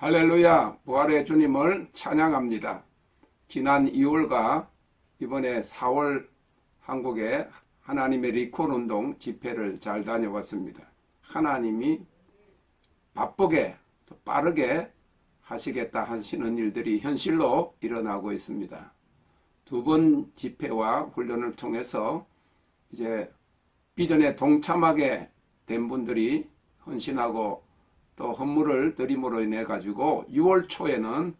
할렐루야, 부활의 주님을 찬양합니다. 지난 2월과 이번에 4월 한국의 하나님의 리콜 운동 집회를 잘 다녀왔습니다. 하나님이 바쁘게 또 빠르게 하시겠다 하시는 일들이 현실로 일어나고 있습니다. 두 번 집회와 훈련을 통해서 이제 비전에 동참하게 된 분들이 헌신하고 또 헌물을 드림으로 인해 가지고 6월 초에는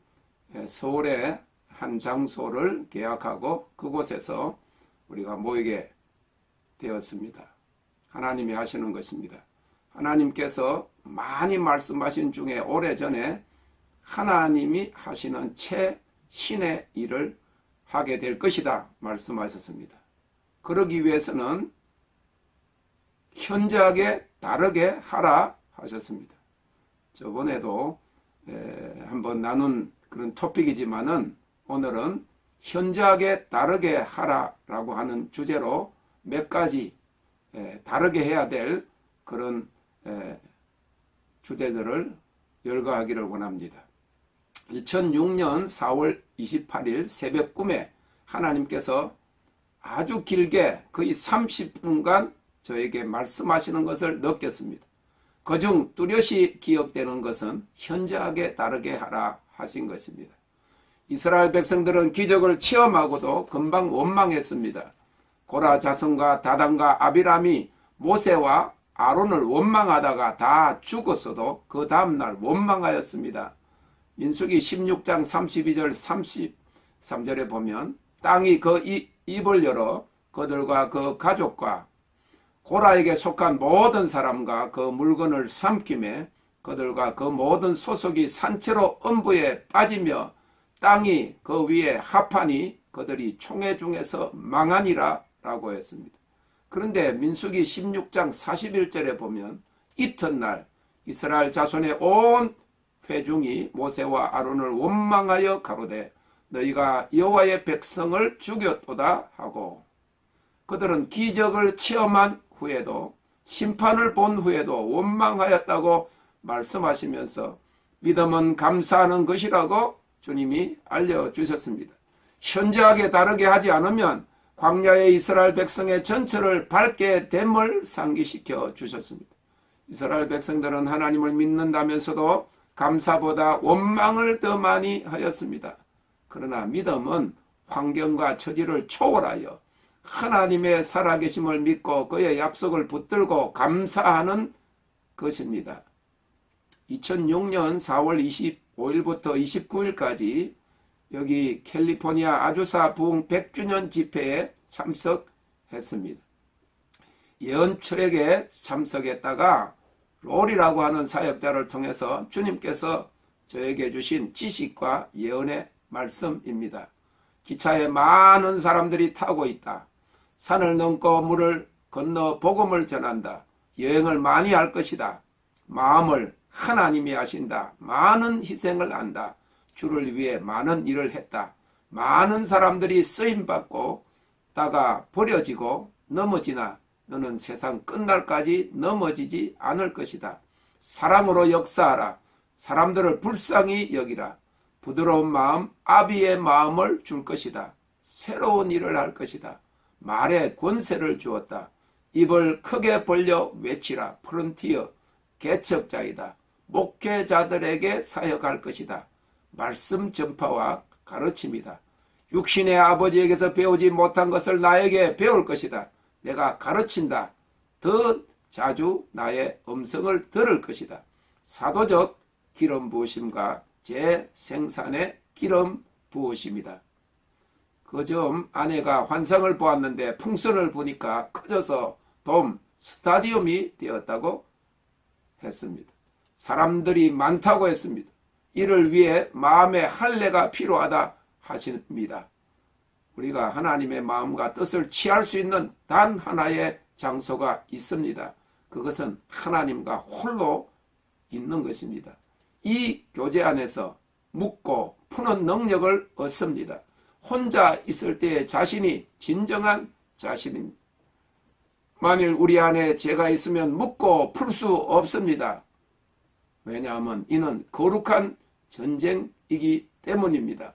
서울의 한 장소를 계약하고 그곳에서 우리가 모이게 되었습니다. 하나님이 하시는 것입니다. 하나님께서 많이 말씀하신 중에 오래전에 하나님이 하시는 최신의 일을 하게 될 것이다 말씀하셨습니다. 그러기 위해서는 현저하게 다르게 하라 하셨습니다. 저번에도 한번 나눈 그런 토픽이지만은 오늘은 현저하게 다르게 하라라고 하는 주제로 몇 가지 다르게 해야 될 그런 주제들을 열거하기를 원합니다. 2006년 4월 28일 새벽 꿈에 하나님께서 아주 길게 거의 30분간 저에게 말씀하시는 것을 느꼈습니다. 그중 뚜렷이 기억되는 것은 현저하게 다르게 하라 하신 것입니다. 이스라엘 백성들은 기적을 체험하고도 금방 원망했습니다. 고라 자손과 다단과 아비람이 모세와 아론을 원망하다가 다 죽었어도 그 다음날 원망하였습니다. 민수기 16장 32절 33절에 보면 땅이 그 입을 열어 그들과 그 가족과 고라에게 속한 모든 사람과 그 물건을 삼킴에 그들과 그 모든 소속이 산채로 음부에 빠지며 땅이 그 위에 합하니 그들이 총회 중에서 망하니라 라고 했습니다. 그런데 민수기 16장 41절에 보면 이튿날 이스라엘 자손의 온 회중이 모세와 아론을 원망하여 가로되 너희가 여호와의 백성을 죽였도다 하고 그들은 기적을 체험한 후에도 심판을 본 후에도 원망하였다고 말씀하시면서 믿음은 감사하는 것이라고 주님이 알려주셨습니다. 현저하게 다르게 하지 않으면 광야의 이스라엘 백성의 전철을 밟게 됨을 상기시켜 주셨습니다. 이스라엘 백성들은 하나님을 믿는다면서도 감사보다 원망을 더 많이 하였습니다. 그러나 믿음은 환경과 처지를 초월하여 하나님의 살아계심을 믿고 그의 약속을 붙들고 감사하는 것입니다. 2006년 4월 25일부터 29일까지 여기 캘리포니아 아주사 부흥 100주년 집회에 참석했습니다. 예언철학에 참석했다가 롤이라고 하는 사역자를 통해서 주님께서 저에게 주신 지식과 예언의 말씀입니다. 기차에 많은 사람들이 타고 있다. 산을 넘고 물을 건너 복음을 전한다. 여행을 많이 할 것이다. 마음을 하나님이 하신다. 많은 희생을 한다. 주를 위해 많은 일을 했다. 많은 사람들이 쓰임받고 다가 버려지고 넘어지나 너는 세상 끝날까지 넘어지지 않을 것이다. 사랑으로 역사하라. 사람들을 불쌍히 여기라. 부드러운 마음, 아비의 마음을 줄 것이다. 새로운 일을 할 것이다. 말에 권세를 주었다. 입을 크게 벌려 외치라. 프론티어, 개척자이다. 목회자들에게 사역할 것이다. 말씀 전파와 가르침이다. 육신의 아버지에게서 배우지 못한 것을 나에게 배울 것이다. 내가 가르친다. 더 자주 나의 음성을 들을 것이다. 사도적 기름 부으심과 재생산의 기름 부으심이다. 그점 아내가 환상을 보았는데 풍선을 보니까 커져서 돔, 스타디움이 되었다고 했습니다. 사람들이 많다고 했습니다. 이를 위해 마음의 할례가 필요하다 하십니다. 우리가 하나님의 마음과 뜻을 취할 수 있는 단 하나의 장소가 있습니다. 그것은 하나님과 홀로 있는 것입니다. 이 교제 안에서 묻고 푸는 능력을 얻습니다. 혼자 있을 때의 자신이 진정한 자신입니다. 만일 우리 안에 죄가 있으면 묻고 풀 수 없습니다. 왜냐하면 이는 거룩한 전쟁이기 때문입니다.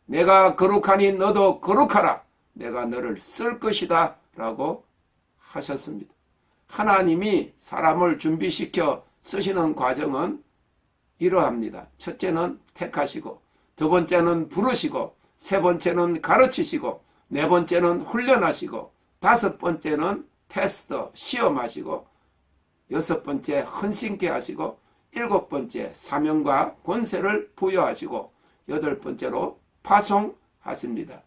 내가 거룩하니 너도 거룩하라. 내가 너를 쓸 것이다 라고 하셨습니다. 하나님이 사람을 준비시켜 쓰시는 과정은 이러합니다. 첫째는 택하시고, 두 번째는 부르시고, 세 번째는 가르치시고, 네 번째는 훈련하시고, 다섯 번째는 테스트, 시험하시고, 여섯 번째 헌신케 하시고, 일곱 번째 사명과 권세를 부여하시고, 여덟 번째로 파송하십니다.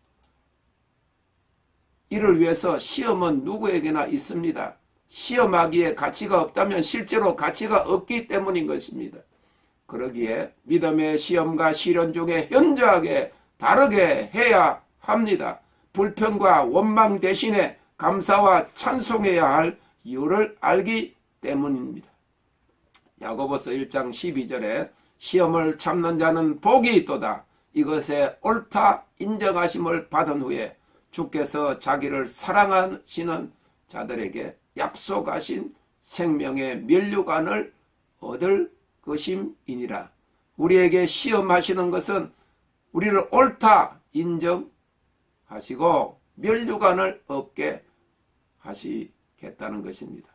이를 위해서 시험은 누구에게나 있습니다. 시험하기에 가치가 없다면 실제로 가치가 없기 때문인 것입니다. 그러기에 믿음의 시험과 시련 중에 현저하게 다르게 해야 합니다. 불평과 원망 대신에 감사와 찬송해야 할 이유를 알기 때문입니다. 야고보서 1장 12절에 시험을 참는 자는 복이 있도다. 이것에 옳다 인정하심을 받은 후에 주께서 자기를 사랑하시는 자들에게 약속하신 생명의 면류관을 얻을 것임이니라. 우리에게 시험하시는 것은 우리를 옳다 인정하시고 면류관을 얻게 하시겠다는 것입니다.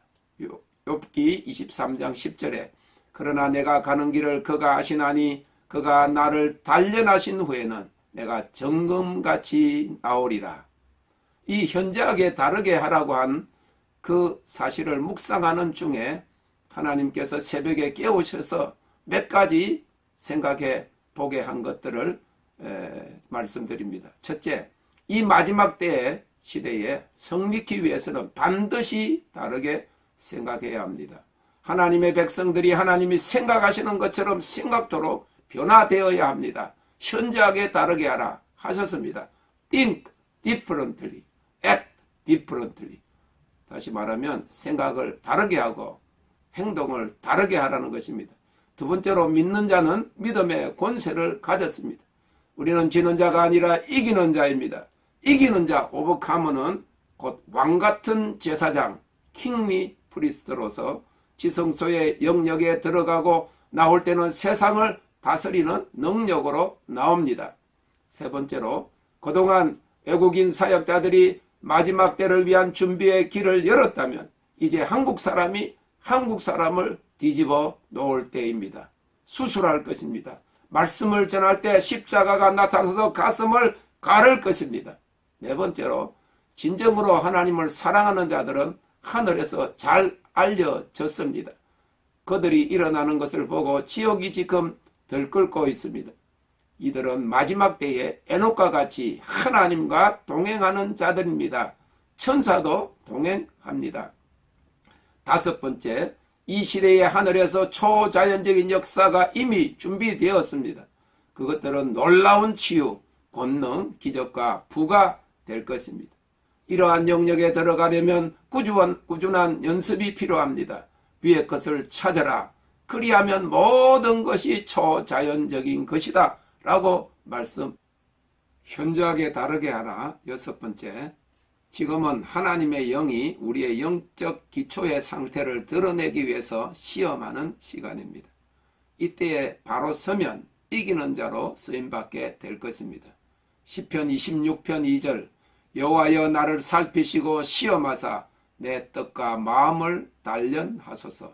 욥기 23장 10절에 그러나 내가 가는 길을 그가 아시나니 그가 나를 단련하신 후에는 내가 정금같이 나오리라. 이 현저하게 다르게 하라고 한 그 사실을 묵상하는 중에 하나님께서 새벽에 깨우셔서 몇 가지 생각해 보게 한 것들을 말씀드립니다. 첫째, 이 마지막 때의 시대에 성리기 위해서는 반드시 다르게 생각해야 합니다. 하나님의 백성들이 하나님이 생각하시는 것처럼 생각토록 변화되어야 합니다. 현저하게 다르게 하라 하셨습니다. Think differently, act differently. 다시 말하면 생각을 다르게 하고 행동을 다르게 하라는 것입니다. 두 번째로 믿는 자는 믿음의 권세를 가졌습니다. 우리는 지는 자가 아니라 이기는 자입니다. 이기는 자, 오버카머는 곧 왕같은 제사장, 킹리 프리스트로서 지성소의 영역에 들어가고 나올 때는 세상을 다스리는 능력으로 나옵니다. 세 번째로 그동안 외국인 사역자들이 마지막 때를 위한 준비의 길을 열었다면 이제 한국 사람이 한국 사람을 뒤집어 놓을 때입니다. 수술할 것입니다. 말씀을 전할 때 십자가가 나타나서 가슴을 가를 것입니다. 네 번째로 진정으로 하나님을 사랑하는 자들은 하늘에서 잘 알려졌습니다. 그들이 일어나는 것을 보고 지옥이 지금 들끓고 있습니다. 이들은 마지막 때에 에녹과 같이 하나님과 동행하는 자들입니다. 천사도 동행합니다. 다섯 번째, 이 시대의 하늘에서 초자연적인 역사가 이미 준비되었습니다. 그것들은 놀라운 치유, 권능, 기적과 부가 될 것입니다. 이러한 영역에 들어가려면 꾸준한 연습이 필요합니다. 위의 것을 찾아라. 그리하면 모든 것이 초자연적인 것이다 라고 말씀. 현저하게 다르게 하라. 여섯 번째, 지금은 하나님의 영이 우리의 영적 기초의 상태를 드러내기 위해서 시험하는 시간입니다. 이때에 바로 서면 이기는 자로 쓰임받게 될 것입니다. 시편 26편 2절 여호와여 나를 살피시고 시험하사 내 뜻과 마음을 단련하소서.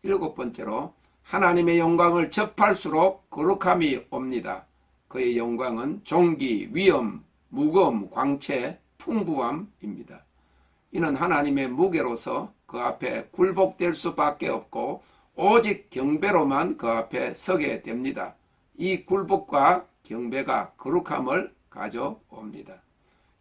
일곱 번째로 하나님의 영광을 접할수록 거룩함이 옵니다. 그의 영광은 존귀, 위엄, 무거움, 광채, 풍부함입니다. 이는 하나님의 무게로서 그 앞에 굴복될 수밖에 없고 오직 경배로만 그 앞에 서게 됩니다. 이 굴복과 경배가 거룩함을 가져옵니다.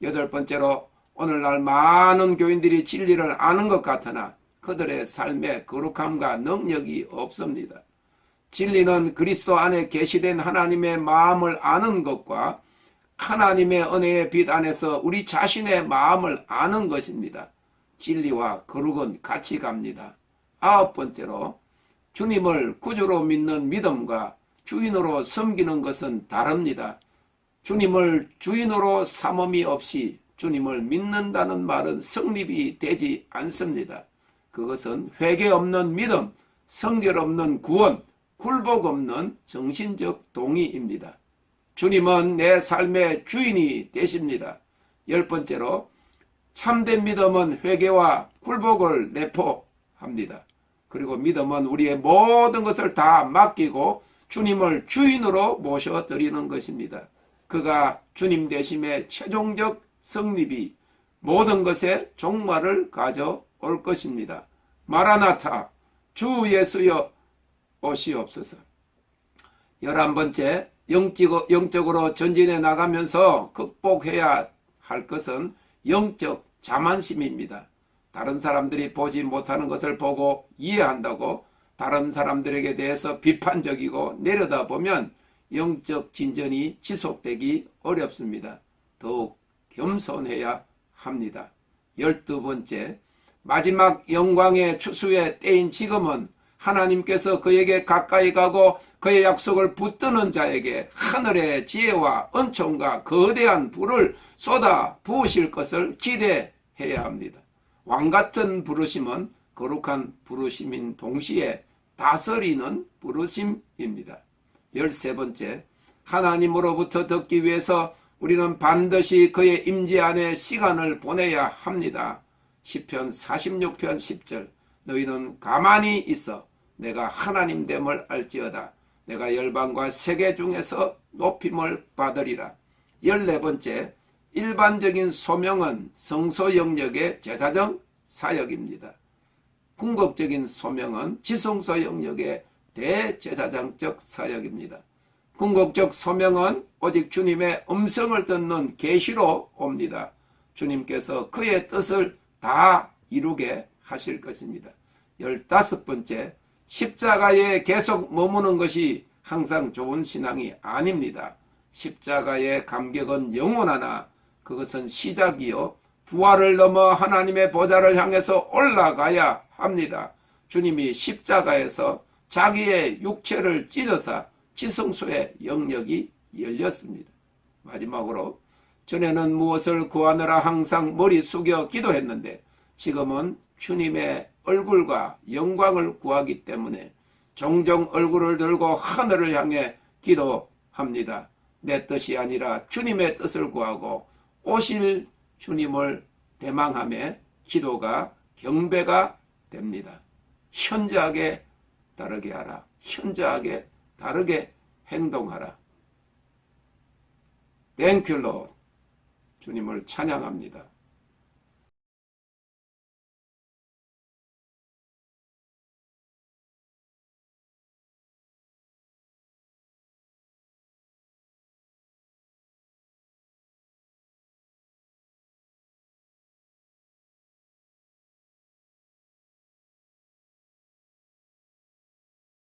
여덟 번째로 오늘날 많은 교인들이 진리를 아는 것 같으나 그들의 삶에 거룩함과 능력이 없습니다. 진리는 그리스도 안에 계시된 하나님의 마음을 아는 것과 하나님의 은혜의 빛 안에서 우리 자신의 마음을 아는 것입니다. 진리와 거룩은 같이 갑니다. 아홉 번째로 주님을 구주로 믿는 믿음과 주인으로 섬기는 것은 다릅니다. 주님을 주인으로 삼음이 없이 주님을 믿는다는 말은 성립이 되지 않습니다. 그것은 회개 없는 믿음, 성결 없는 구원, 굴복 없는 정신적 동의입니다. 주님은 내 삶의 주인이 되십니다. 10번째로 참된 믿음은 회개와 굴복을 내포합니다. 그리고 믿음은 우리의 모든 것을 다 맡기고 주님을 주인으로 모셔드리는 것입니다. 그가 주님 되심의 최종적 성립이 모든 것의 종말을 가져올 것입니다. 마라나타, 주 예수여 오시옵소서. 11번째, 영적으로 전진해 나가면서 극복해야 할 것은 영적 자만심입니다. 다른 사람들이 보지 못하는 것을 보고 이해한다고 다른 사람들에게 대해서 비판적이고 내려다보면 영적 진전이 지속되기 어렵습니다. 더욱 겸손해야 합니다. 12번째, 마지막 영광의 추수의 때인 지금은 하나님께서 그에게 가까이 가고 그의 약속을 붙드는 자에게 하늘의 지혜와 은총과 거대한 불을 쏟아 부으실 것을 기대해야 합니다. 왕같은 부르심은 거룩한 부르심인 동시에 다스리는 부르심입니다. 13번째, 하나님으로부터 듣기 위해서 우리는 반드시 그의 임재 안에 시간을 보내야 합니다. 시편 46편 10절, 너희는 가만히 있어 내가 하나님됨을 알지어다. 내가 열방과 세계 중에서 높임을 받으리라. 14번째, 일반적인 소명은 성소 영역의 제사장 사역입니다. 궁극적인 소명은 지성소 영역의 대제사장적 사역입니다. 궁극적 소명은 오직 주님의 음성을 듣는 계시로 옵니다. 주님께서 그의 뜻을 다 이루게 하실 것입니다. 15번째, 십자가에 계속 머무는 것이 항상 좋은 신앙이 아닙니다. 십자가의 감격은 영원하나 그것은 시작이요 부활을 넘어 하나님의 보좌를 향해서 올라가야 합니다. 주님이 십자가에서 자기의 육체를 찢어서 지성소의 영역이 열렸습니다. 마지막으로 전에는 무엇을 구하느라 항상 머리 숙여 기도했는데 지금은 주님의 얼굴과 영광을 구하기 때문에 종종 얼굴을 들고 하늘을 향해 기도합니다. 내 뜻이 아니라 주님의 뜻을 구하고 오실 주님을 대망하며 기도가 경배가 됩니다. 현저하게 다르게 하라. 현저하게 다르게 행동하라. 땡큐 롯. 주님을 찬양합니다.